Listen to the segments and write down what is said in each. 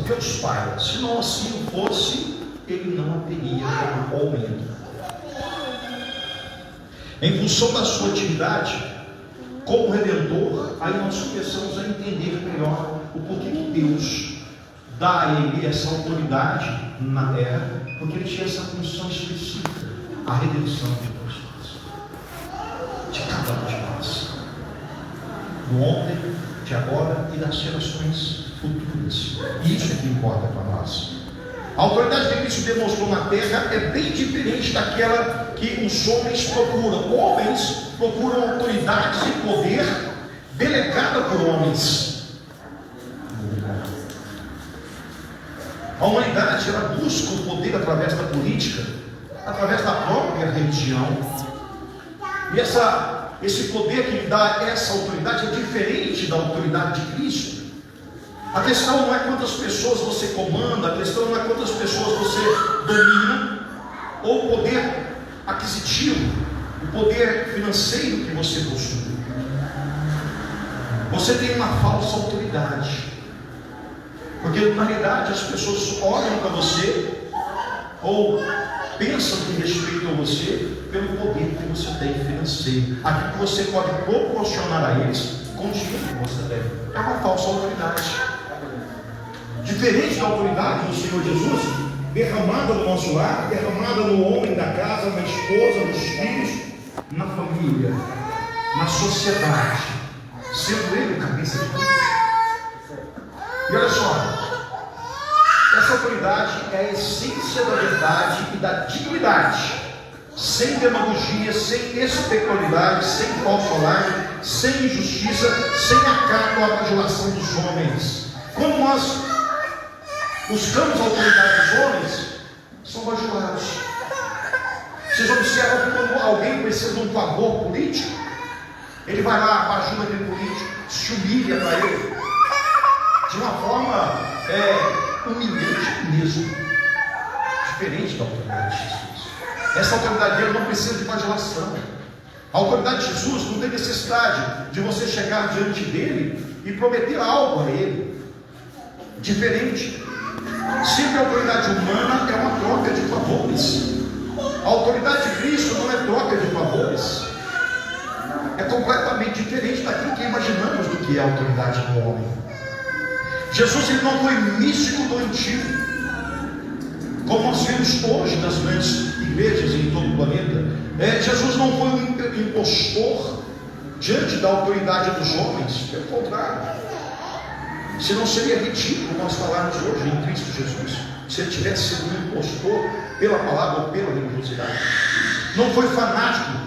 Deus Pai. Se não assim fosse, ele não a teria como homem. Em função da sua atividade como Redentor, aí nós começamos a entender melhor o porquê que Deus dá a ele essa autoridade na terra, porque ele tinha essa função específica, a redenção de pessoas, de cada um de nós, do ontem, de agora e das gerações futuras. E isso é que importa para nós. A autoridade que Cristo demonstrou na terra é bem diferente daquela que os homens procuram. Homens procuram autoridade e poder delegada por homens. A humanidade, ela busca o poder através da política, através da própria religião. E esse poder que lhe dá essa autoridade é diferente da autoridade de Cristo. A questão não é quantas pessoas você comanda, a questão não é quantas pessoas você domina, ou o poder aquisitivo, o poder financeiro que você possui. Você tem uma falsa autoridade, porque na realidade as pessoas olham para você, ou pensam que respeitam você pelo poder que você tem financeiro, aquilo que você pode proporcionar a eles com o dinheiro que você tem. É uma falsa autoridade. Diferente da autoridade do Senhor Jesus, derramada no nosso lar, derramada no homem da casa, na esposa, nos filhos, na família, na sociedade, sendo ele o cabeça de tudo. E olha só, essa autoridade é a essência da verdade e da dignidade, sem demagogia, sem especularidade, sem falso alarme, sem injustiça, sem acato à bajulação dos homens. Quando nós buscamos a autoridade dos homens, são bajulados. Vocês observam que quando alguém precisa de um favor político, ele vai lá, bajula aquele político, se humilha para ele, de uma forma humilhante mesmo, diferente da autoridade de Jesus. Essa autoridade dele não precisa de bajulação. A autoridade de Jesus não tem necessidade de você chegar diante dele e prometer algo a ele. Diferente. Sempre a autoridade humana é uma troca de favores. A autoridade de Cristo não é troca de favores. É completamente diferente daquilo que imaginamos do que é a autoridade do homem. Jesus, ele não foi místico doentio, como nós vemos hoje nas grandes igrejas em todo o planeta. Jesus não foi um impostor diante da autoridade dos homens, pelo contrário. Senão seria ridículo nós falarmos hoje em Cristo Jesus, se ele tivesse sido um impostor pela palavra ou pela religiosidade. Não foi fanático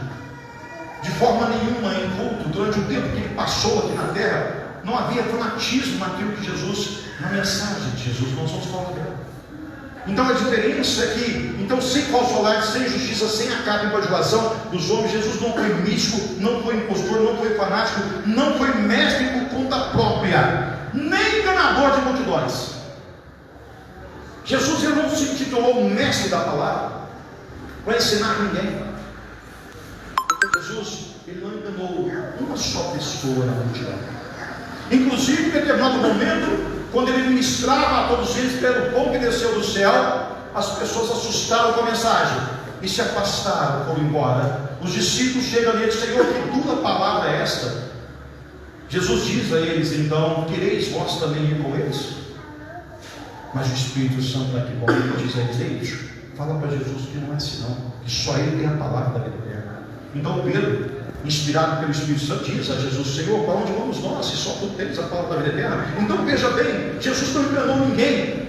de forma nenhuma em culto. Durante o tempo que ele passou aqui na terra, não havia fanatismo naquilo que Jesus, na mensagem de Jesus, nós vamos falar dela. Então a diferença é que, então, sem falso alarde, sem justiça, sem acato e bajulação dos homens, Jesus não foi místico, não foi impostor, não foi fanático, não foi mestre por conta própria, nem enganador de multidões. Jesus, ele não se intitulou mestre da palavra para ensinar ninguém. Jesus, ele não enganou uma só pessoa na multidão. Inclusive, em determinado momento, quando ele ministrava a todos eles pelo pão que desceu do céu, as pessoas assustaram com a mensagem e se afastaram, foram embora. Os discípulos chegam ali e dizem: Senhor, que dura palavra é esta? Jesus diz a eles: então, quereis vós também ir com eles? Mas o Espírito Santo naquele momento diz a eles: ei, bicho, fala para Jesus que não é assim não, que só ele tem a palavra da vida eterna. Então Pedro, inspirado pelo Espírito Santo, diz a Jesus: Senhor, para onde vamos nós, se só tu tens a palavra da vida eterna? Então veja bem, Jesus não enganou ninguém.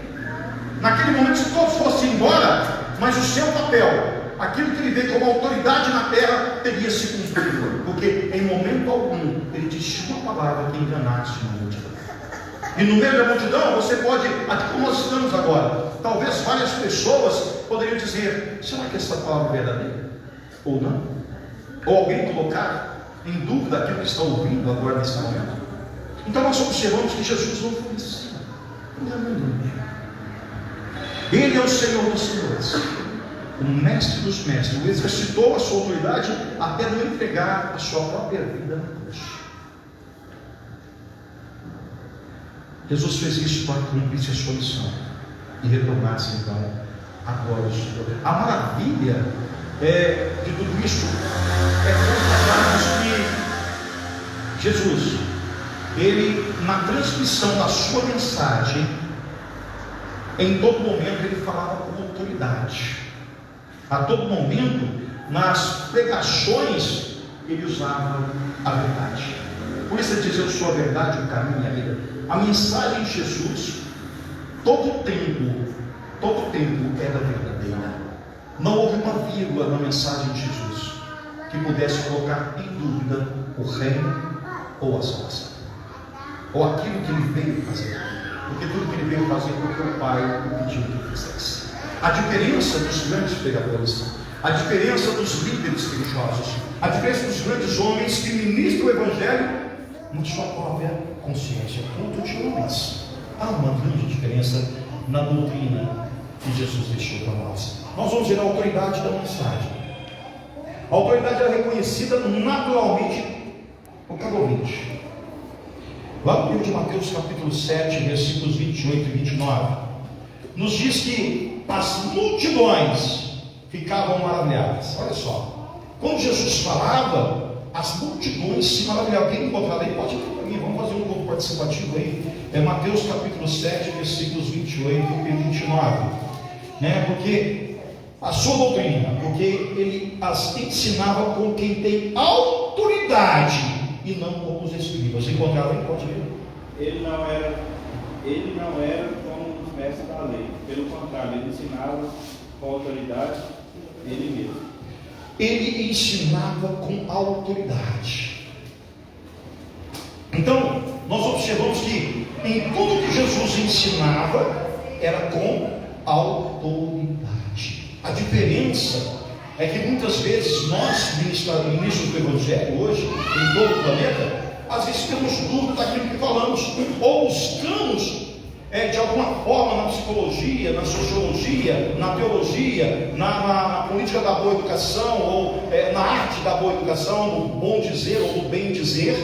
Naquele momento, se todos fossem embora, mas o seu papel, aquilo que ele veio como autoridade na terra, teria se cumprido, porque em momento algum ele disse uma palavra que enganasse uma multidão. E no meio da multidão, você pode, aqui como nós estamos agora, talvez várias pessoas poderiam dizer: será que essa palavra é verdadeira? Ou não? Ou alguém colocar em dúvida aquilo que está ouvindo agora nesse momento. Então nós observamos que Jesus não foi assim, não. Ele é o Senhor dos senhores, o mestre dos mestres. Ele exercitou a sua autoridade até não entregar a sua própria vida na cruz. Jesus fez isso para cumprir a sua missão e retornasse então a glória do Senhor. A maravilha de tudo isso é constatarmos que Jesus, ele, na transmissão da sua mensagem, em todo momento ele falava com autoridade. A todo momento, nas pregações, ele usava a verdade. Por isso ele diz: eu sou a verdade, o caminho e a vida. A mensagem de Jesus, todo o tempo era verdadeira. Não houve uma vírgula na mensagem de Jesus que pudesse colocar em dúvida o reino ou a salvação, ou aquilo que ele veio fazer. Porque tudo que ele veio fazer foi porque o Pai o pediu que ele fizesse. A diferença dos grandes pregadores, a diferença dos líderes religiosos, a diferença dos grandes homens que ministram o Evangelho na sua própria consciência. Culto de homens. Há uma grande diferença na doutrina que Jesus deixou para nós. Nós vamos ver a autoridade da mensagem. A autoridade é reconhecida naturalmente por cada ouvinte. Lá no livro de Mateus capítulo 7, versículos 28 e 29, nos diz que as multidões ficavam maravilhadas. Olha só, quando Jesus falava, as multidões se maravilhavam. Quem encontrar aí pode ir para mim, vamos fazer um pouco participativo aí. É Mateus capítulo 7, versículos 28 e 29, porque a sua doutrina, porque ele as ensinava com quem tem autoridade e não como os escribas. Encontraram aí? Pode ver. Ele não era como os mestres da lei. Pelo contrário, ele ensinava com autoridade ele mesmo. Ele ensinava com autoridade. Então, nós observamos que em tudo que Jesus ensinava era com autoridade. A diferença é que muitas vezes nós, ministros do Evangelho hoje, em todo o planeta, às vezes temos dúvida daquilo que falamos, ou buscamos de alguma forma na psicologia, na sociologia, na teologia, na política da boa educação, ou na arte da boa educação, do bom dizer ou do bem dizer,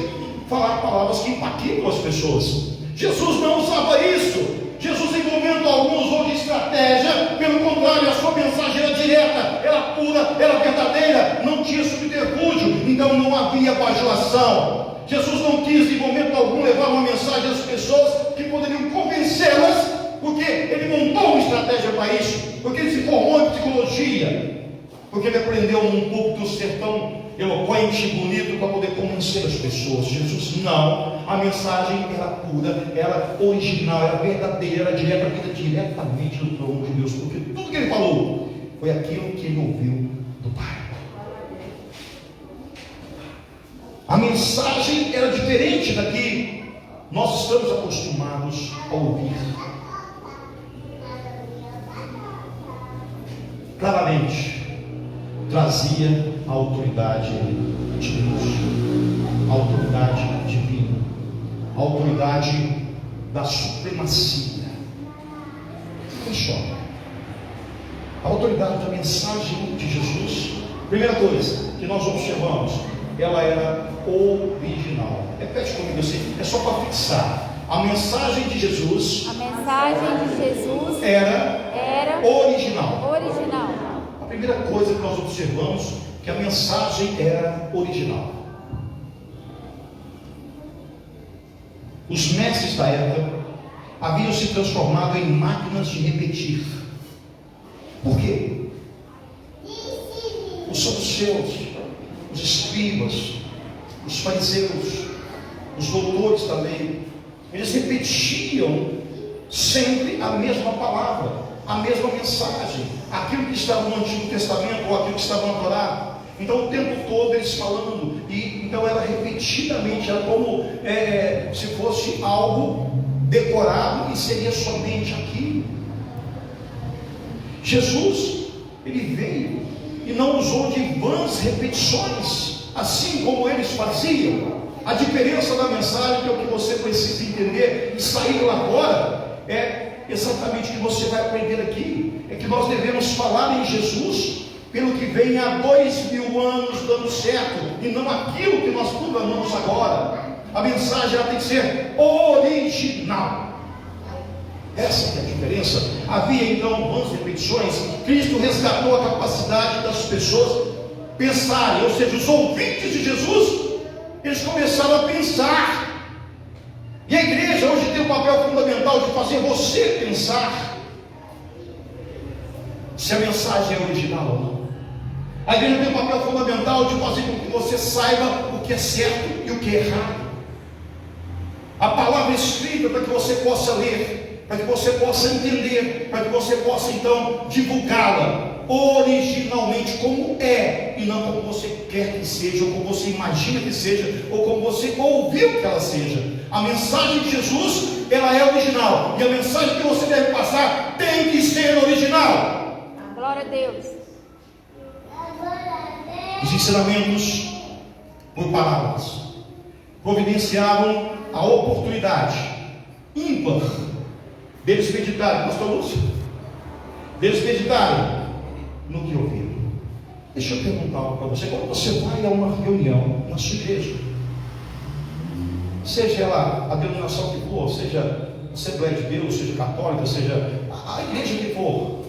falar palavras que impactam as pessoas. Jesus não usava isso. Jesus, em momento algum, usou de estratégia. Pelo contrário, a sua mensagem era direta, era pura, era verdadeira, não tinha subterfúgio, então não havia bajulação. Jesus não quis em momento algum levar uma mensagem às pessoas que poderiam convencê-las, porque ele montou uma estratégia para isso, porque ele se formou em psicologia, porque ele aprendeu num púlpito ser tão eloquente e bonito para poder convencer as pessoas. Jesus não, a mensagem era pura, era original, era verdadeira, era direta, vinda diretamente do trono de Deus, porque tudo que ele falou foi aquilo que ele ouviu do Pai. A mensagem era diferente da que nós estamos acostumados a ouvir. Claramente trazia a autoridade de Deus, a autoridade divina, a autoridade da supremacia. Olha só, a autoridade da mensagem de Jesus. Primeira coisa que nós observamos, ela era original. Repete comigo assim, é só para fixar. A mensagem de Jesus, era original. A primeira coisa que nós observamos, que a mensagem era original. Os mestres da época haviam se transformado em máquinas de repetir. Por quê? Os saduceus, os escribas, os fariseus, os doutores da lei, eles repetiam sempre a mesma palavra, a mesma mensagem, aquilo que estava no Antigo Testamento ou aquilo que estava na Torá. Então o tempo todo eles falando, e então era repetidamente, era como se fosse algo decorado e seria somente aquilo. Jesus, ele veio e não usou de vãs repetições, assim como eles faziam. A diferença da mensagem, que é o que você precisa entender e sair lá fora, é exatamente o que você vai aprender aqui, é que nós devemos falar em Jesus pelo que vem há 2000 anos dando certo, e não aquilo que nós proclamamos agora. A mensagem ela tem que ser original. Essa é a diferença. Havia então vãs repetições. Cristo resgatou a capacidade das pessoas pensarem, ou seja, os ouvintes de Jesus, eles começaram a pensar. E a igreja hoje tem um papel fundamental de fazer você pensar se a mensagem é original ou não. A igreja tem um papel fundamental de fazer com que você saiba o que é certo e o que é errado. A palavra escrita para que você possa ler, para que você possa entender, para que você possa então divulgá-la originalmente como é, e não como você quer que seja, ou como você imagina que seja, ou como você ouviu que ela seja. A mensagem de Jesus, ela é original, e a mensagem que você deve passar tem que ser original. Glória a Deus. Os ensinamentos por parábolas providenciavam a oportunidade ímpar deles meditarem, pastor Lúcio, deles meditarem no que ouviram. Deixa eu perguntar algo para você. Quando você vai a uma reunião na sua igreja, seja ela a denominação que for, seja Assembleia de Deus, seja católica, seja a igreja que for,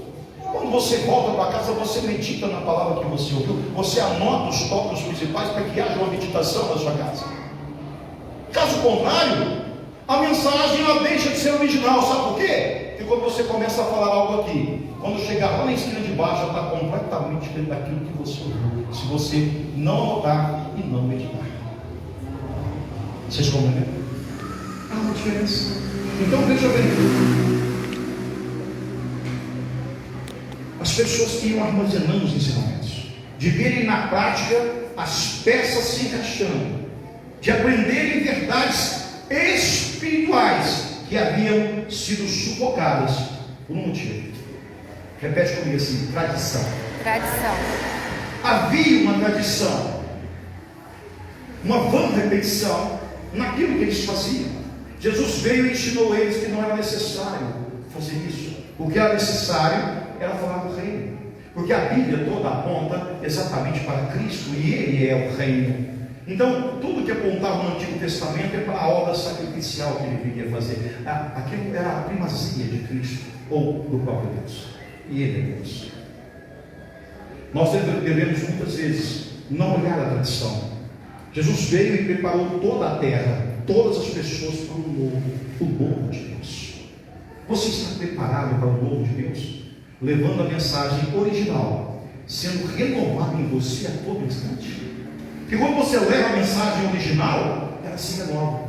quando você volta para casa, você medita na palavra que você ouviu, você anota os tópicos principais para que haja uma meditação na sua casa. Caso contrário, a mensagem ela deixa de ser original. Sabe por quê? Porque quando você começa a falar algo aqui, quando chegar lá na esquina de baixo, ela está completamente diferente daquilo que você ouviu, se você não anotar e não meditar. Vocês compreendem? Há uma diferença. Então veja bem, as pessoas que iam armazenando os ensinamentos, de verem na prática as peças se encaixando, de aprenderem verdades espirituais que haviam sido sufocadas por um motivo. Repete comigo assim: tradição. Tradição. Havia uma tradição, uma vã repetição naquilo que eles faziam. Jesus veio e ensinou eles que não era necessário fazer isso. O que era necessário era falar do reino, porque a Bíblia toda aponta exatamente para Cristo, e Ele é o reino. Então, tudo que apontava no Antigo Testamento é para a obra sacrificial que Ele viria fazer. Aquilo era a primazia de Cristo, ou do próprio Deus, e Ele é Deus. Nós devemos muitas vezes não olhar a tradição. Jesus veio e preparou toda a terra, todas as pessoas para o novo de Deus. Você está preparado para o novo de Deus? Levando a mensagem original, sendo renovado em você a todo instante. Porque quando você leva a mensagem original, ela se renova,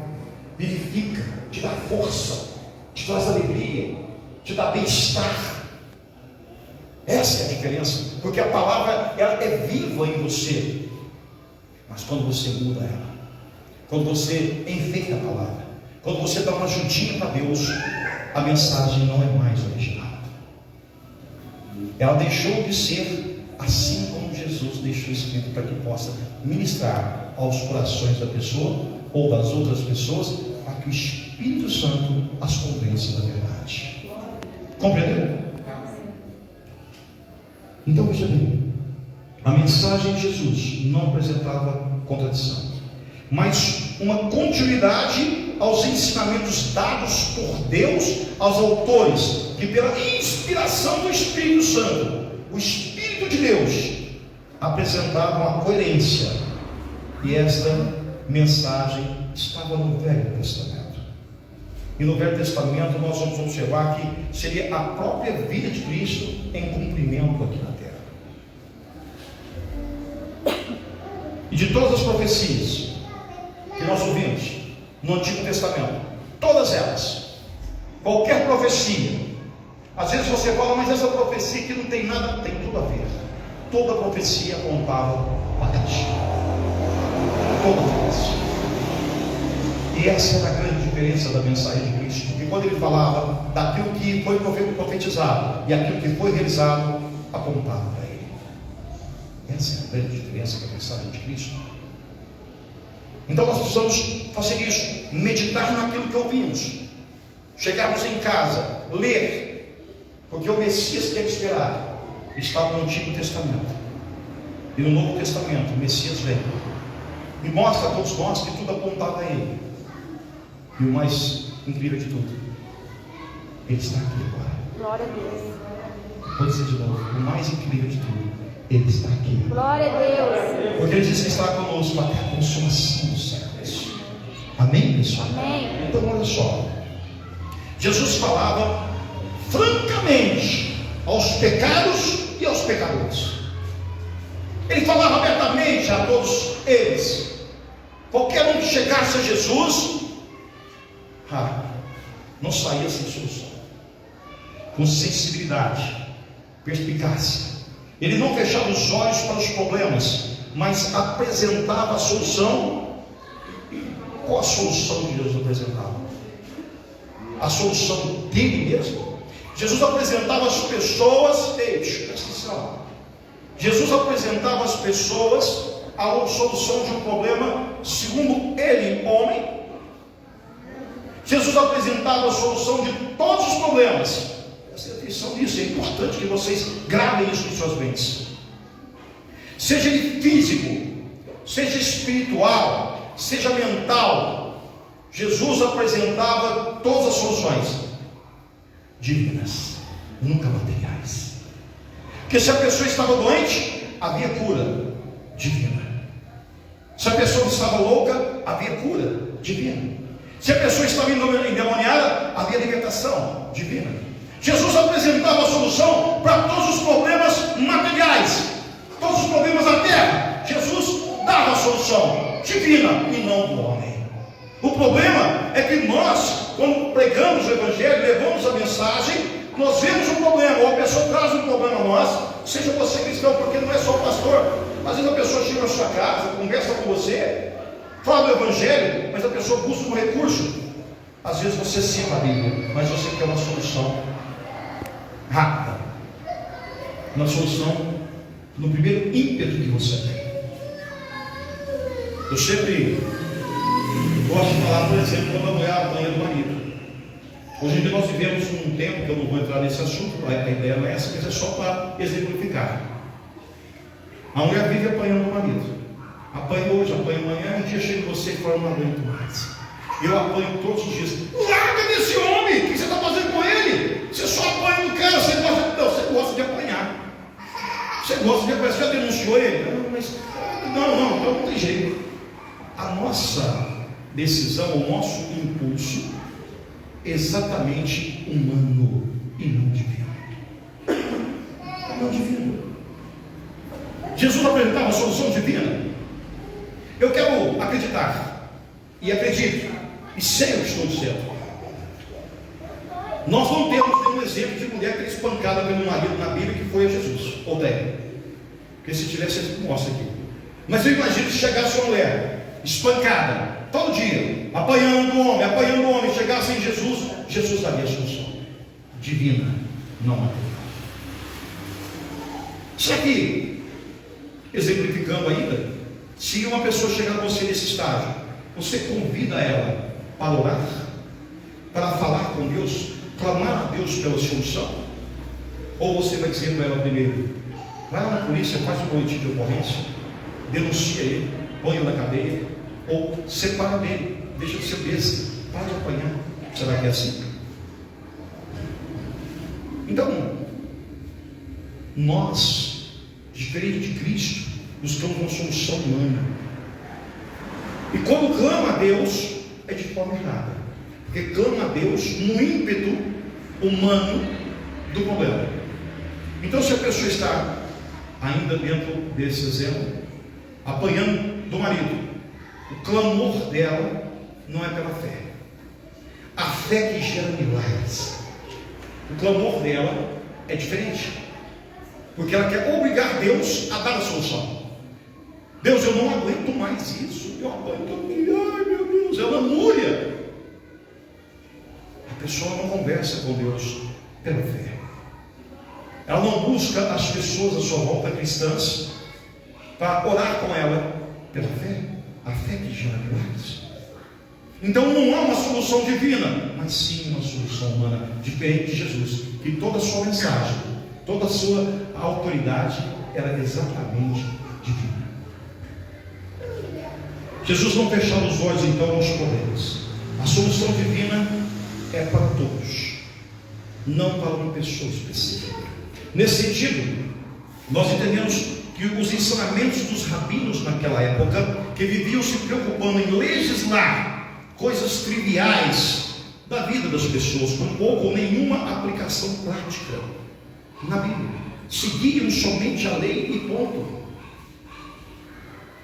vivifica, te dá força, te traz alegria, te dá bem-estar. Essa é a diferença, porque a palavra ela é viva em você. Mas quando você muda ela, quando você enfeita a palavra, quando você dá uma ajudinha para Deus, a mensagem não é mais original. Ela deixou de ser assim como Jesus deixou escrito, para que possa ministrar aos corações da pessoa ou das outras pessoas, para que o Espírito Santo as convença da verdade. Compreendeu? Então veja bem, a mensagem de Jesus não apresentava contradição, mas uma continuidade aos ensinamentos dados por Deus aos autores, que pela inspiração do Espírito Santo, o Espírito de Deus, apresentavam a coerência. E esta mensagem estava no Velho Testamento. E no Velho Testamento nós vamos observar que seria a própria vida de Cristo em cumprimento aqui na terra. E de todas as profecias que nós ouvimos no Antigo Testamento, todas elas, qualquer profecia, às vezes você fala, mas essa profecia que não tem nada, tem tudo a ver. Toda profecia apontava para Cristo. Toda profecia. E essa era a grande diferença da mensagem de Cristo, porque quando ele falava daquilo que foi profetizado e aquilo que foi realizado, apontava para ele. Essa é a grande diferença da mensagem de Cristo. Então nós precisamos fazer isso, meditar naquilo que ouvimos, chegarmos em casa, ler, porque o Messias que é esperado estava no Antigo Testamento, e no Novo Testamento o Messias vem e mostra a todos nós que tudo apontava a ele. E o mais incrível de tudo, Ele está aqui agora. Glória a Deus. Vou dizer de novo, o mais incrível de tudo, Ele está aqui. Glória a Deus. Porque Ele disse que está conosco até a consumação dos séculos. Amém, pessoal? Amém. Então, olha só. Jesus falava francamente aos pecados e aos pecadores. Ele falava abertamente a todos eles. Qualquer um que chegasse a Jesus, não saía sem solução. Com sensibilidade, perspicácia. Ele não fechava os olhos para os problemas, mas apresentava a solução. Qual a solução que Jesus apresentava? A solução dele mesmo. Jesus apresentava as pessoas, presta atenção. Jesus apresentava às pessoas a solução de um problema segundo ele, homem. Jesus apresentava a solução de todos os problemas. Preste atenção nisso, é importante que vocês gravem isso em suas mentes. Seja ele físico, seja espiritual, seja mental, Jesus apresentava todas as soluções divinas, nunca materiais. Porque se a pessoa estava doente, havia cura divina. Se a pessoa estava louca, havia cura divina. Se a pessoa estava endemoniada, havia libertação divina. Jesus apresentava a solução para todos os problemas materiais, todos os problemas da terra. Jesus dava a solução divina e não do homem. O problema é que nós, quando pregamos o Evangelho, levamos a mensagem, nós vemos um problema, ou a pessoa traz um problema a nós, seja você cristão, porque não é só o pastor. Às vezes a pessoa chega na sua casa, conversa com você, fala do Evangelho, mas a pessoa busca um recurso. Às vezes você cita a Bíblia, mas você quer uma solução rápida, uma solução no primeiro ímpeto que você tem. Eu sempre gosto de falar, por exemplo, quando a mulher apanha do marido. Hoje em dia nós vivemos um tempo, que eu não vou entrar nesse assunto, a ideia não é essa, mas é só para exemplificar. A mulher vive apanhando o marido. Apanha hoje, apanha amanhã, um dia chega em você e fala, não aguento mais. Eu apanho todos os dias. Larga desse homem! O que você está fazendo com ele? Você só apanha no cara, você gosta de apanhar. Você gosta de apanhar, você já denunciou ele? Não tem jeito. A nossa decisão, o nosso impulso, exatamente humano e não divino. Não divino. Jesus apresentava a solução divina. Eu quero acreditar, e acredito, e sei o que estou dizendo. Nós não temos nenhum exemplo de mulher que é espancada pelo marido na Bíblia que foi a Jesus, ou tem? Porque se tivesse, ele mostra aqui. Mas eu imagino se chegasse uma mulher espancada todo dia, apanhando o homem, chegasse em Jesus, Jesus daria a solução divina, não material. Só que, exemplificando ainda, se uma pessoa chegar com você nesse estágio, você convida ela para orar, para falar com Deus, clamar a Deus pela solução, ou você vai dizer para ela primeiro, vai lá na polícia, faz um boletim de ocorrência, denuncia ele, põe ele na cadeia, ou separa dele, deixa de ser besta, para de apanhar. Será que é assim? Então, nós, diferente de Cristo, buscamos uma solução humana. E quando clama a Deus, é de forma errada, porque clama a Deus no ímpeto humano do problema. Então, se a pessoa está ainda dentro desse exemplo, apanhando do marido, o clamor dela não é pela fé. A fé que gera milagres. O clamor dela é diferente, porque ela quer obrigar Deus a dar a solução. Deus, eu não aguento mais isso, eu aguento aqui, ai meu Deus, é lamúria. A pessoa não conversa com Deus pela fé. Ela não busca as pessoas à sua volta cristãs para orar com ela pela fé. A fé que gera milagres. Então não há uma solução divina, mas sim uma solução humana, diferente de Jesus, que toda a sua mensagem, toda a sua autoridade era exatamente divina. Jesus não fechava os olhos então aos problemas. A solução divina é para todos. não para uma pessoa específica. Nesse sentido, nós entendemos que os ensinamentos dos rabinos naquela época, que viviam se preocupando em legislar coisas triviais da vida das pessoas, com pouco ou nenhuma aplicação prática na Bíblia, seguiam somente a lei e ponto.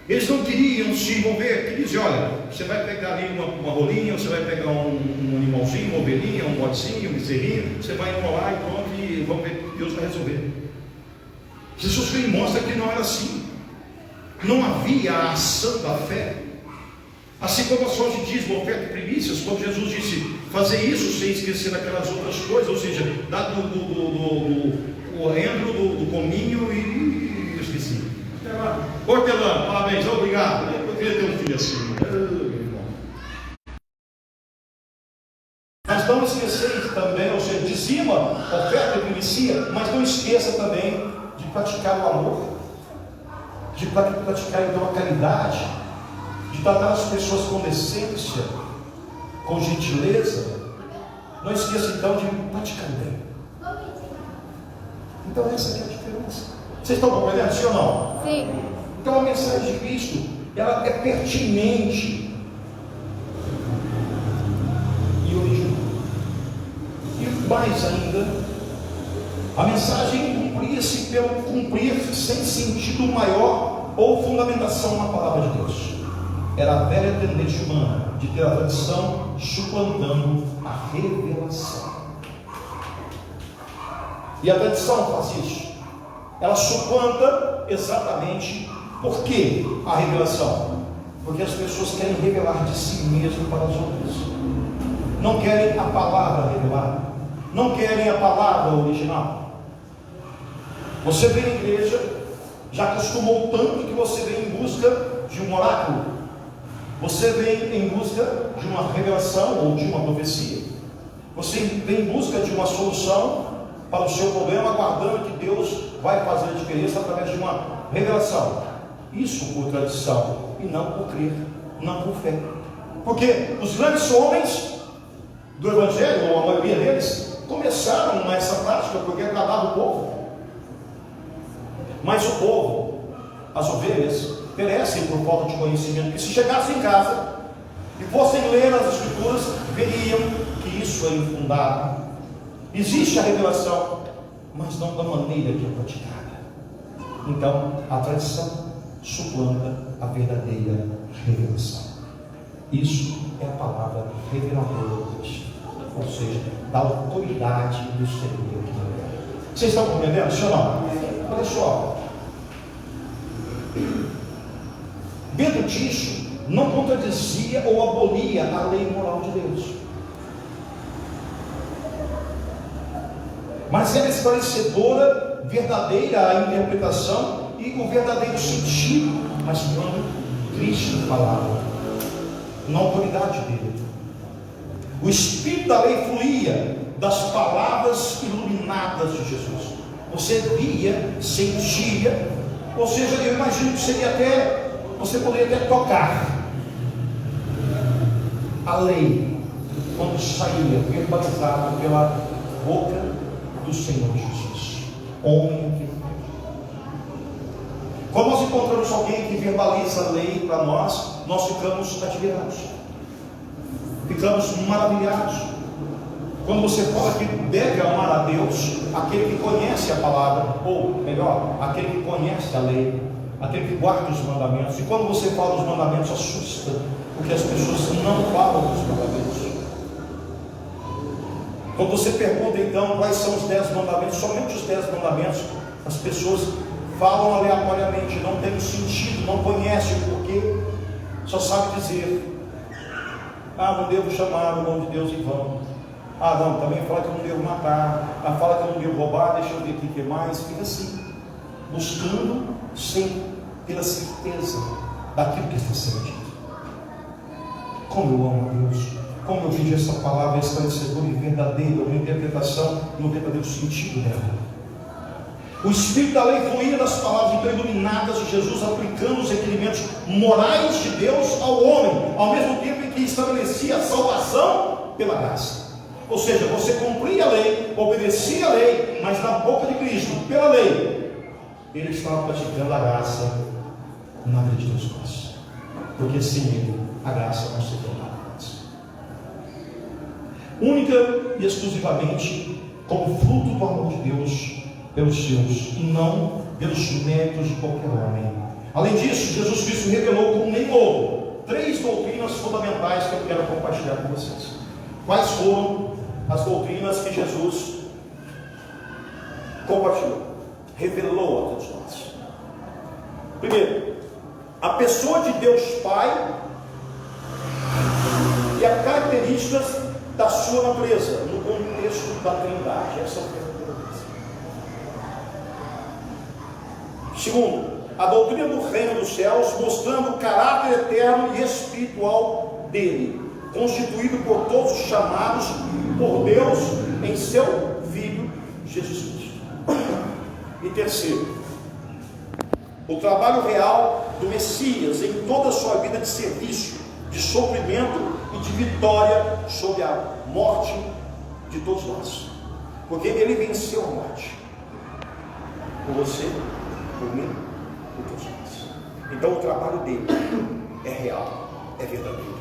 Eles não queriam se envolver, queriam dizer, olha, você vai pegar ali uma rolinha, você vai pegar um animalzinho, uma ovelhinha, um bodezinho, um bezerrinho, você vai enrolar e pronto, e vamos ver, Deus vai resolver. Jesus Cristo mostra que não era assim. Não havia a ação da fé. Assim como as fontes de dízimo, oferta e primícias, quando Jesus disse, fazer isso sem esquecer daquelas outras coisas, ou seja, dar o rendro do cominho e eu esqueci. Hortelã, parabéns, obrigado. Eu queria ter um filho assim. Mas não esquecer também, ou seja, dizima, oferta e primicia, mas não esqueça também de praticar o amor, de praticar então a caridade, de tratar as pessoas com decência, com gentileza. Não esqueça então de praticar o bem. Então essa é a diferença. Vocês estão compreendendo, sim ou não? Sim. Então a mensagem de Cristo, ela é pertinente e original. E mais ainda, a mensagem cumpria-se pelo cumprir sem sentido maior ou fundamentação na palavra de Deus. Era a velha tendência humana de ter a tradição suplantando a revelação. E a tradição faz isso. Ela suplanta exatamente por que a revelação? Porque as pessoas querem revelar de si mesmo para as outras. Não querem a palavra revelada. Não querem a palavra original. Você vem à igreja, já acostumou tanto que você vem em busca de um oráculo. Você vem em busca de uma revelação ou de uma profecia. Você vem em busca de uma solução para o seu problema, aguardando que Deus vai fazer a diferença através de uma revelação. Isso por tradição e não por crer, não por fé. Porque os grandes homens do Evangelho, ou a maioria deles, começaram nessa prática porque agradava o povo. Mas o povo, as ovelhas, perecem por falta de conhecimento. Porque se chegassem em casa e fossem ler as Escrituras, veriam que isso é infundado. Existe a revelação, mas não da maneira que é praticada. Então, a tradição suplanta a verdadeira revelação. Isso é a palavra reveladora de Cristo, ou seja, da autoridade do Senhor. Vocês estão compreendendo, sim ou não? Olha só, dentro disso, não contradizia ou abolia a lei moral de Deus, mas era esclarecedora, verdadeira a interpretação e o verdadeiro sentido, mas quando Cristo falava, na autoridade dele. O Espírito da lei fluía das palavras iluminadas de Jesus. Você via, sentia, ou seja, eu imagino que você poderia até tocar a lei quando saía, verbalizada pela boca do Senhor Jesus. Homem aqui. Quando nós encontramos alguém que verbaliza a lei para nós, nós ficamos admirados, ficamos maravilhados. Quando você fala que deve amar a Deus, aquele que conhece a palavra, ou melhor, aquele que conhece a lei, aquele que guarda os mandamentos. E quando você fala dos mandamentos, assusta, porque as pessoas não falam dos mandamentos. Quando você pergunta então quais são os 10 mandamentos, somente os 10 mandamentos, as pessoas falam aleatoriamente, não tem sentido, não conhecem o porquê, só sabe dizer: não devo chamar o nome de Deus em vão. Não, também fala que eu não devo matar. Fala que eu não devo roubar. Deixa eu ver aqui o que mais. Fica assim, buscando sem ter a certeza daquilo que está sendo dito. Como eu amo a Deus, como eu vejo essa palavra esclarecedora e verdadeira, uma interpretação e um verdadeiro sentido dela. O Espírito da lei fluía das palavras iluminadas de Jesus, aplicando os requerimentos morais de Deus ao homem, ao mesmo tempo em que estabelecia a salvação pela graça. Ou seja, você cumpria a lei, obedecia a lei, mas na boca de Cristo, pela lei, ele estava praticando a graça na vida de Deus Pai. Porque sem ele, a graça não se tornava graça. Única e exclusivamente como fruto do amor de Deus pelos seus, e não pelos méritos de qualquer homem. Além disso, Jesus Cristo revelou como nem outro 3 doutrinas fundamentais que eu quero compartilhar com vocês. Quais foram as doutrinas que Jesus compartilhou, revelou a todos nós? Primeiro, a pessoa de Deus Pai e as características da sua natureza, no contexto da Trindade. Essa é a primeira coisa. Segundo, a doutrina do reino dos céus, mostrando o caráter eterno e espiritual dele, constituído por todos os chamados por Deus em seu Filho Jesus Cristo. E terceiro, o trabalho real do Messias em toda a sua vida de serviço, de sofrimento e de vitória sobre a morte de todos nós, porque ele venceu a morte por você, por mim, por todos nós. Então o trabalho dele é real, é verdadeiro.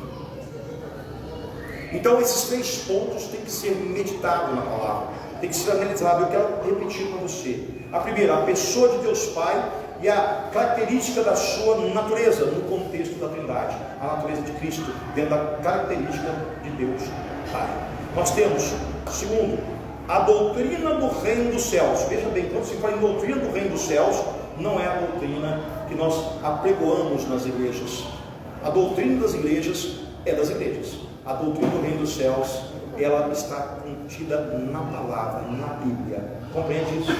Então esses 3 pontos têm que ser meditados na palavra, tem que ser analisado. Eu quero repetir para você. A primeira, a pessoa de Deus Pai e a característica da sua natureza no contexto da Trindade, a natureza de Cristo dentro da característica de Deus Pai. Nós temos, segundo, a doutrina do reino dos céus. Veja bem, quando se fala em doutrina do reino dos céus, não é a doutrina que nós apregoamos nas igrejas. A doutrina das igrejas é das igrejas. A doutrina do reino dos céus, ela está contida na palavra, na Bíblia. Compreende isso?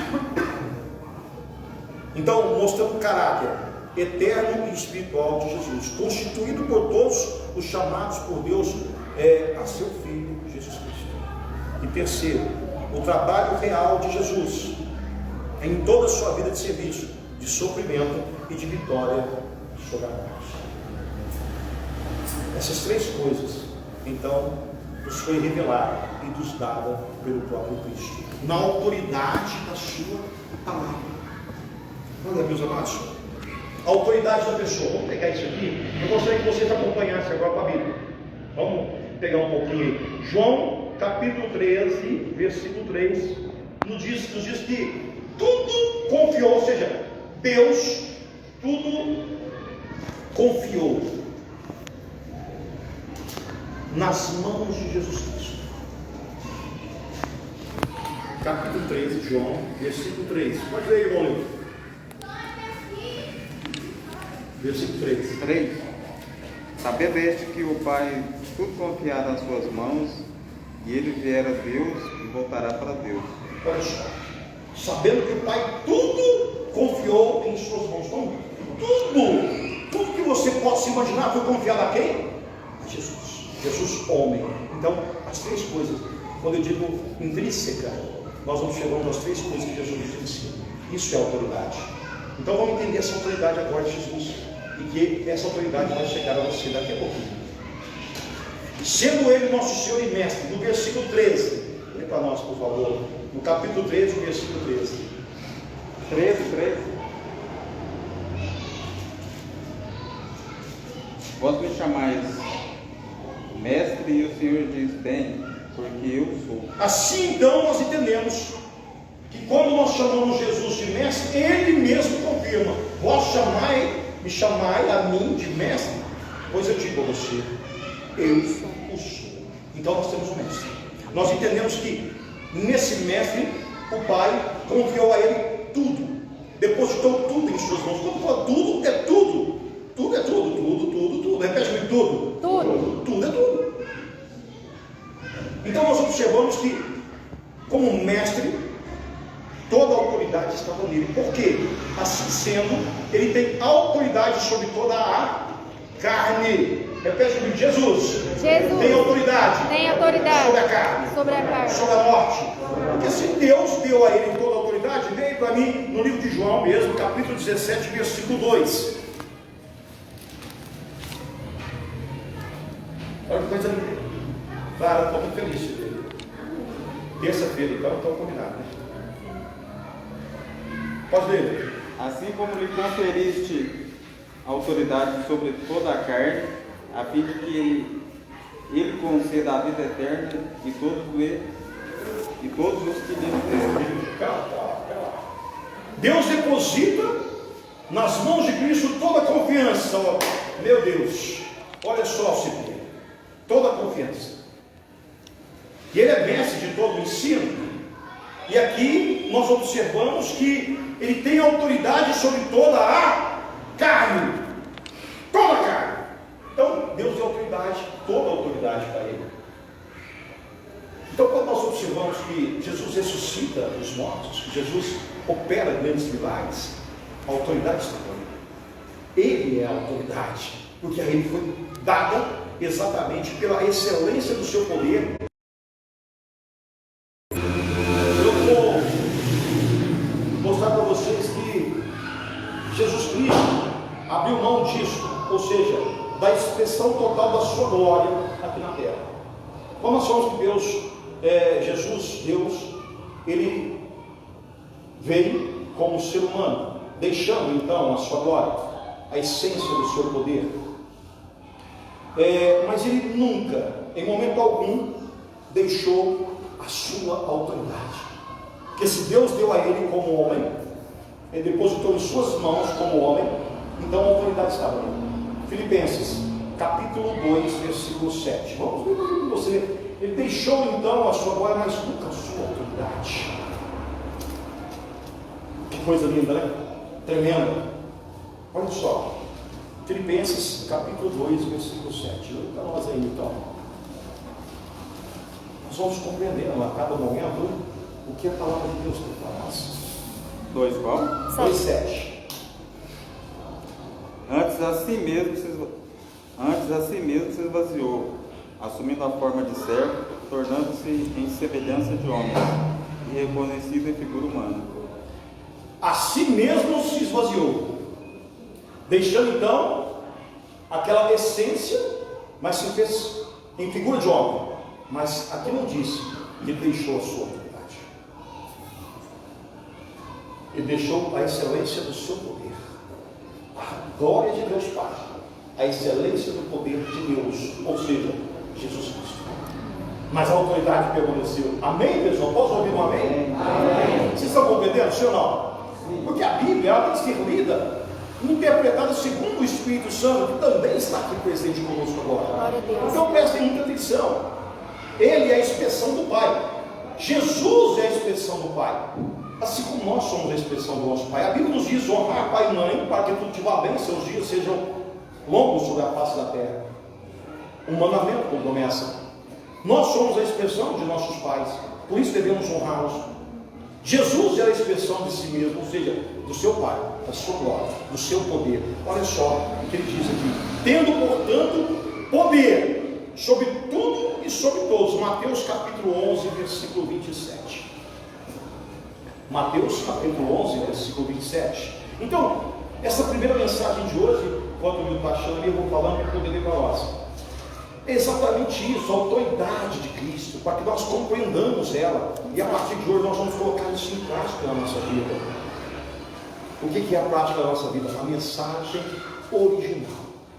Então, mostrando o caráter eterno e espiritual de Jesus, constituído por todos os chamados por Deus a seu Filho Jesus Cristo. E terceiro, o trabalho real de Jesus em toda a sua vida de serviço, de sofrimento e de vitória sobre a morte. Essas 3 coisas, então, nos foi revelada e nos dada pelo próprio Cristo, na autoridade da sua palavra. Olha, meus amados, a autoridade da pessoa. Vamos pegar isso aqui. Eu gostaria que vocês acompanhassem agora com a Bíblia. Vamos pegar um pouquinho aí. João capítulo 13, versículo 3, nos diz que tudo confiou, ou seja, Deus tudo confiou nas mãos de Jesus Cristo. Capítulo 13, João, versículo 3. Pode ler, irmão. Versículo 3. Sabedeste que o Pai tudo confiará nas suas mãos, e ele vier a Deus e voltará para Deus. Olha só, sabendo que o Pai tudo confiou em suas mãos. Então, tudo que você possa imaginar foi confiado a quem? A Jesus. Jesus, homem. Então, as 3 coisas, quando eu digo intrínseca, nós vamos chegando às 3 coisas que Jesus nos ensina. Isso é autoridade. Então, vamos entender essa autoridade agora de Jesus, e que essa autoridade vai chegar a você daqui a pouquinho. Sendo ele nosso Senhor e Mestre, no versículo 13, lê para nós, por favor, no capítulo 13, versículo 13. 13. Vós me chamais Mestre, e o Senhor diz: bem, porque eu sou. Assim então nós entendemos que quando nós chamamos Jesus de Mestre, Ele mesmo confirma: vós me chamai a mim de Mestre, pois eu digo a você, eu o sou. Então nós temos um Mestre. Nós entendemos que nesse Mestre o Pai confiou a Ele tudo, depositou tudo em suas mãos. Quando fala tudo, é tudo. Tudo é tudo, tudo. Repete comigo, tudo. Tudo é tudo. Então nós observamos que, como mestre, toda a autoridade estava nele. Por quê? Assim sendo, ele tem autoridade sobre toda a carne. Repete comigo, Jesus tem autoridade sobre a carne, sobre a morte. Porque se Deus deu a ele toda a autoridade, veio para mim no livro de João mesmo, capítulo 17, versículo 2. Olha que coisa linda. Claro, estou muito feliz. Terça-feira, então combinado, né? Pode ler. Assim como lhe conferiste autoridade sobre toda a carne, a fim de que ele conceda a vida eterna e todos os que lhe servem. Calma. Deus deposita nas mãos de Cristo toda a confiança. Meu Deus, olha só, Senhor, toda a confiança. E Ele é mestre de todo o ensino. E aqui nós observamos que Ele tem autoridade sobre toda a carne. Toda a carne. Então, Deus deu autoridade, toda a autoridade para Ele. Então, quando nós observamos que Jesus ressuscita os mortos, que Jesus opera grandes milagres, a autoridade está com Ele. Ele é a autoridade, porque a Ele foi dada exatamente pela excelência do seu poder. Eu vou mostrar para vocês que Jesus Cristo abriu mão disso, ou seja, da expressão total da sua glória aqui na terra. Como nós somos que Deus, Jesus, Deus, Ele veio como ser humano, deixando então a sua glória, a essência do seu poder. Mas Ele nunca, em momento algum, deixou a sua autoridade. Porque se Deus deu a Ele como homem, Ele depositou em suas mãos como homem, então a autoridade estava nele. Filipenses, capítulo 2, versículo 7. Vamos ver com você. Ele deixou então a sua glória, mas nunca a sua autoridade. Que coisa linda, né? Tremenda. Olha só. Filipenses, capítulo 2, versículo 7. Para nós aí então. Nós vamos compreendendo a cada momento o que a palavra de Deus tem para nós. 2 qual? 2,7. Antes a si mesmo se esvaziou, assumindo a forma de servo, tornando-se em semelhança de homens, e reconhecido em figura humana. A si mesmo se esvaziou, deixando então aquela essência, mas se fez em figura de homem. Mas aqui não disse que ele deixou a sua autoridade. Ele deixou a excelência do seu poder. A glória de Deus Pai, a excelência do poder de Deus, ou seja, Jesus Cristo. Mas a autoridade permaneceu. Amém, pessoal? Posso ouvir um amém? Amém. Vocês estão compreendendo, sim ou não? Sim. Porque a Bíblia ela tem que ser lida, interpretada segundo o Espírito Santo, que também está aqui presente conosco agora. Então prestem muita atenção. Ele é a expressão do Pai. Jesus é a expressão do Pai. Assim como nós somos a expressão do nosso Pai. A Bíblia nos diz: honrar pai e mãe, para que tudo te vá bem, seus dias sejam longos sobre a face da terra. Um mandamento com promessa. Nós somos a expressão de nossos pais, por isso devemos honrá-los. Jesus é a expressão de si mesmo, ou seja, do seu Pai, da sua glória, do seu poder. Olha só o que ele diz aqui: tendo, portanto, poder sobre tudo e sobre todos. Mateus capítulo 11, versículo 27. Mateus capítulo 11, versículo 27. Então, essa primeira mensagem de hoje, enquanto eu estou achando, eu vou falando para poder ler para nós. É exatamente isso, a autoridade de Cristo, para que nós compreendamos ela. E a partir de hoje nós vamos colocar isso em prática na nossa vida. O que é a prática da nossa vida? A mensagem original,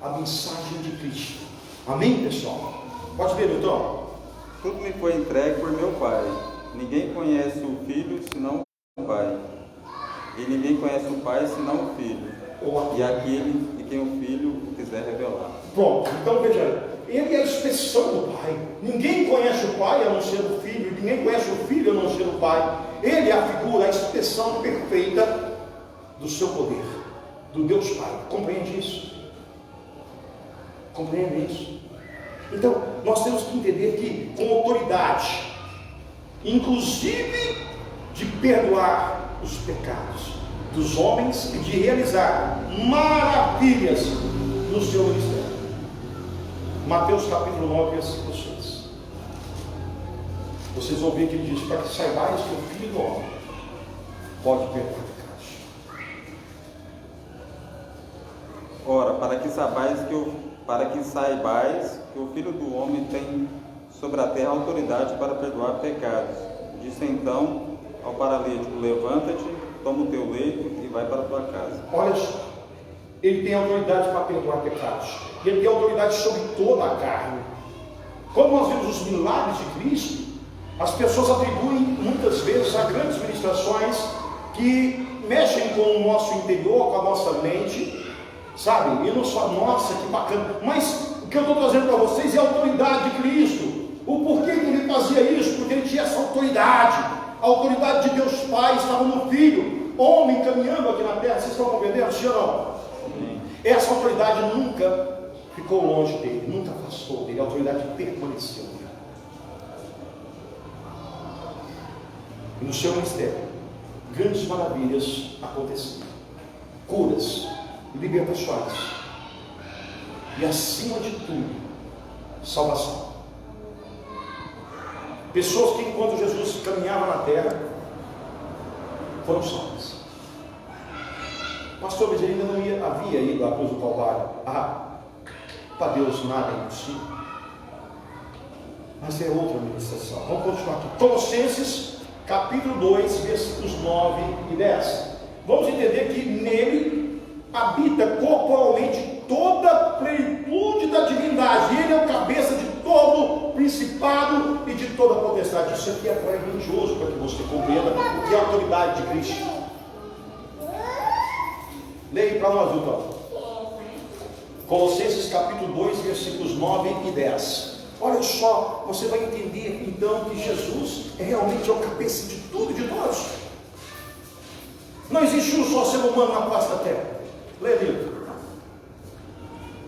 a mensagem de Cristo. Amém, pessoal? Pode ver, então. Tudo me foi entregue por meu Pai. Ninguém conhece o Filho senão o Pai. E ninguém conhece o Pai senão o Filho. E aquele de quem o Filho o quiser revelar. Pronto, então veja, ele é a expressão do Pai. Ninguém conhece o Pai a não ser o Filho, ninguém conhece o Filho a não ser o Pai. Ele é a figura, a expressão perfeita do seu poder, do Deus Pai. Compreende isso? Compreende isso? Então, nós temos que entender que com autoridade, inclusive de perdoar os pecados dos homens e de realizar maravilhas no seu ministério. Mateus capítulo 9, versículo 6. Vocês vão ver que ele diz: para que saibais que o Filho do Homem pode perdoar pecados. Ora, para que saibais que o Filho do Homem tem sobre a terra autoridade para perdoar pecados, Disse então ao paralítico: levanta-te, toma o teu leito e vai para a tua casa. Olha só, ele tem autoridade para perdoar pecados, ele tem autoridade sobre toda a carne. Quando nós vemos os milagres de Cristo, as pessoas atribuem muitas vezes a grandes ministrações que mexem com o nosso interior, com a nossa mente, sabe? E não só, nossa, que bacana. Mas o que eu estou trazendo para vocês é a autoridade de Cristo. O porquê que ele fazia isso? Porque ele tinha essa autoridade. A autoridade de Deus Pai estava no Filho, homem caminhando aqui na terra. Vocês estão compreendendo, sim ou não? Essa autoridade nunca ficou longe dele, nunca afastou dele. A autoridade permaneceu. E no seu ministério, grandes maravilhas aconteciam, curas, libertações, e acima de tudo, salvação. Pessoas que, enquanto Jesus caminhava na terra, foram salvas. Pastor, mas ele ainda não havia ido à cruz do Calvário. Para Deus nada é impossível. Mas é outra ministração. Vamos continuar aqui. Colossenses capítulo 2, versículos 9 e 10. Vamos entender que nele habita corporalmente toda a plenitude da divindade. Ele é o cabeça de todo principado e de toda potestade. Isso aqui é para religioso, para que você compreenda o que é a autoridade de Cristo. Leia para nós, então. Colossenses capítulo 2, versículos 9 e 10. Olha só, você vai entender então que Jesus é realmente o cabeça de tudo e de todos. Não existe um só ser humano na face da terra. Leia, livro.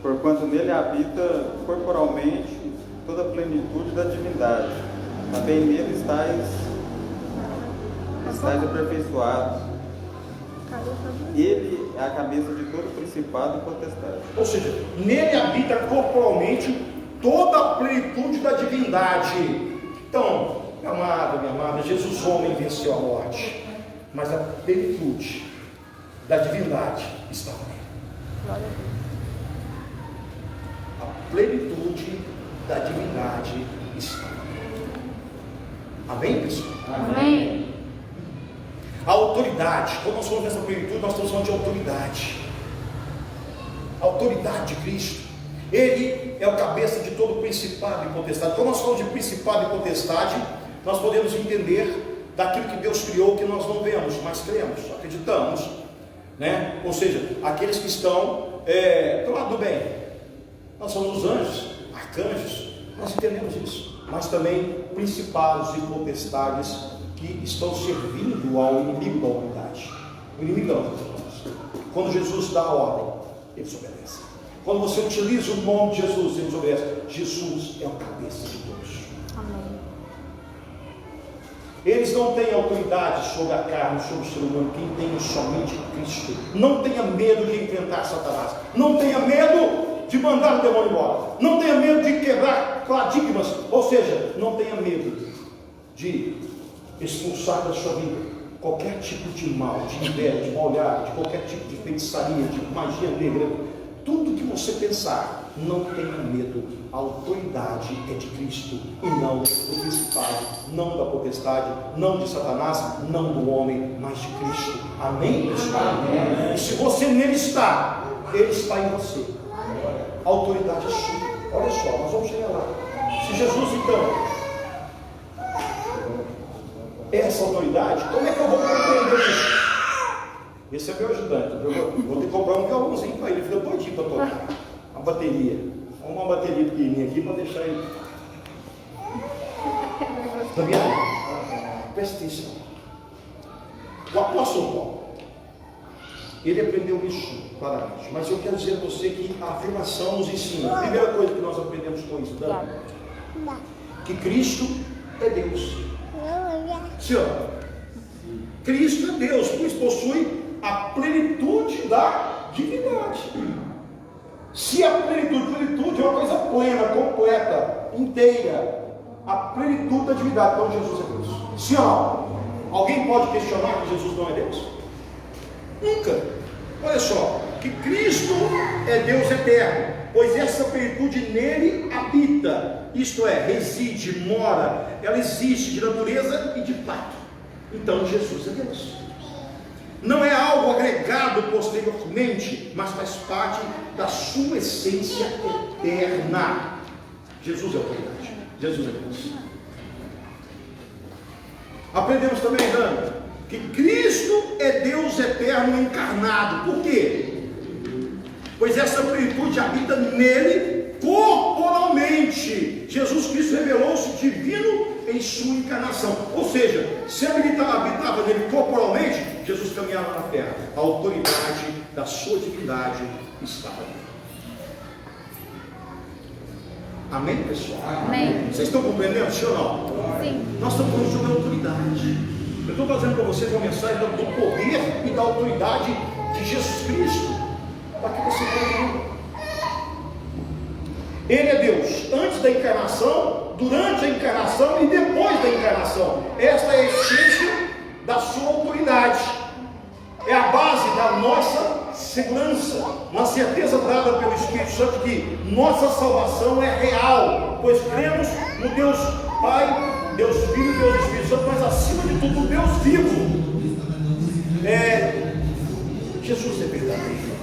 Porquanto nele habita corporalmente toda a plenitude da divindade, também nele estáis aperfeiçoados. Ele é a cabeça de todo principado e potestade. Ou seja, nele habita corporalmente toda a plenitude da divindade. Então, meu amado, minha amada, Jesus homem venceu a morte, mas a plenitude da divindade está nele. A plenitude da divindade está nele. Amém, pessoal? Amém. A autoridade, quando nós falamos dessa plenitude, nós estamos falando de autoridade. A autoridade de Cristo. Ele é o cabeça de todo principado e potestade. Quando nós falamos de principado e potestade, nós podemos entender daquilo que Deus criou, que nós não vemos, mas cremos, acreditamos, né? Ou seja, aqueles que estão do lado do bem. Nós somos os anjos, arcanjos, nós entendemos isso. Mas também principados e potestades que estão servindo ao inimigo da humanidade. O inimigo da humanidade. Quando Jesus dá a ordem, eles obedecem. Quando você utiliza o nome de Jesus, eles obedecem. Jesus é o cabeça de todos. Amém. Eles não têm autoridade sobre a carne, sobre o ser humano. Quem tem é somente Cristo. Não tenha medo de enfrentar Satanás. Não tenha medo de mandar o demônio embora. Não tenha medo de quebrar paradigmas. Ou seja, não tenha medo de expulsar da sua vida qualquer tipo de mal, de inveja, de mal olhar, de qualquer tipo de feitiçaria, de magia negra. Tudo que você pensar, não tenha medo. A autoridade é de Cristo e não do principado, não da potestade, não de Satanás, não do homem, mas de Cristo. Amém, pessoal? Amém. E se você nele está, ele está em você. A autoridade é sua. Olha só, nós vamos chegar lá. Se Jesus então essa autoridade, como é que eu vou compreender isso? Esse é meu ajudante. Eu vou ter que comprar um violãozinho para ele, fica doidinho para tocar. Uma bateria. Uma bateria pequenininha aqui para deixar ele. Fabiano, presta atenção. O apóstolo Paulo, ele aprendeu isso claramente. Mas eu quero dizer a você que a afirmação nos ensina. A primeira coisa que nós aprendemos com isso, que Cristo é Deus. Senhor, Cristo é Deus, pois possui a plenitude da divindade. Se a plenitude é uma coisa plena, completa, inteira, a plenitude da divindade, então Jesus é Deus. Sim ou não? Alguém pode questionar que Jesus não é Deus? Nunca. Olha só, que Cristo é Deus eterno, pois essa plenitude nele habita, isto é, reside, mora, ela existe de natureza e de fato. Então Jesus é Deus. Não é algo agregado posteriormente, mas faz parte da sua essência eterna. Jesus é autoridade, Jesus é Deus. Aprendemos também, Dani, que Cristo é Deus eterno encarnado. Por quê? Pois essa plenitude habita nele corporalmente. Jesus Cristo revelou-se divino em sua encarnação. Ou seja, se ele habitava nele corporalmente, Jesus caminhava na terra. A autoridade da sua divindade estava nele. Amém, pessoal? Amém. Vocês estão compreendendo, sim ou não? Sim. Nós estamos falando sobre autoridade. Eu estou trazendo para vocês uma mensagem do poder e da autoridade de Jesus Cristo, para que você compreenda. Ele é Deus antes da encarnação, durante a encarnação e depois da encarnação. Esta é a essência da sua autoridade. É a base da nossa segurança, na certeza dada pelo Espírito Santo que nossa salvação é real, pois cremos no Deus Pai, Deus Filho, Deus Espírito Santo, mas acima de tudo, Deus vivo. Jesus é verdadeiro.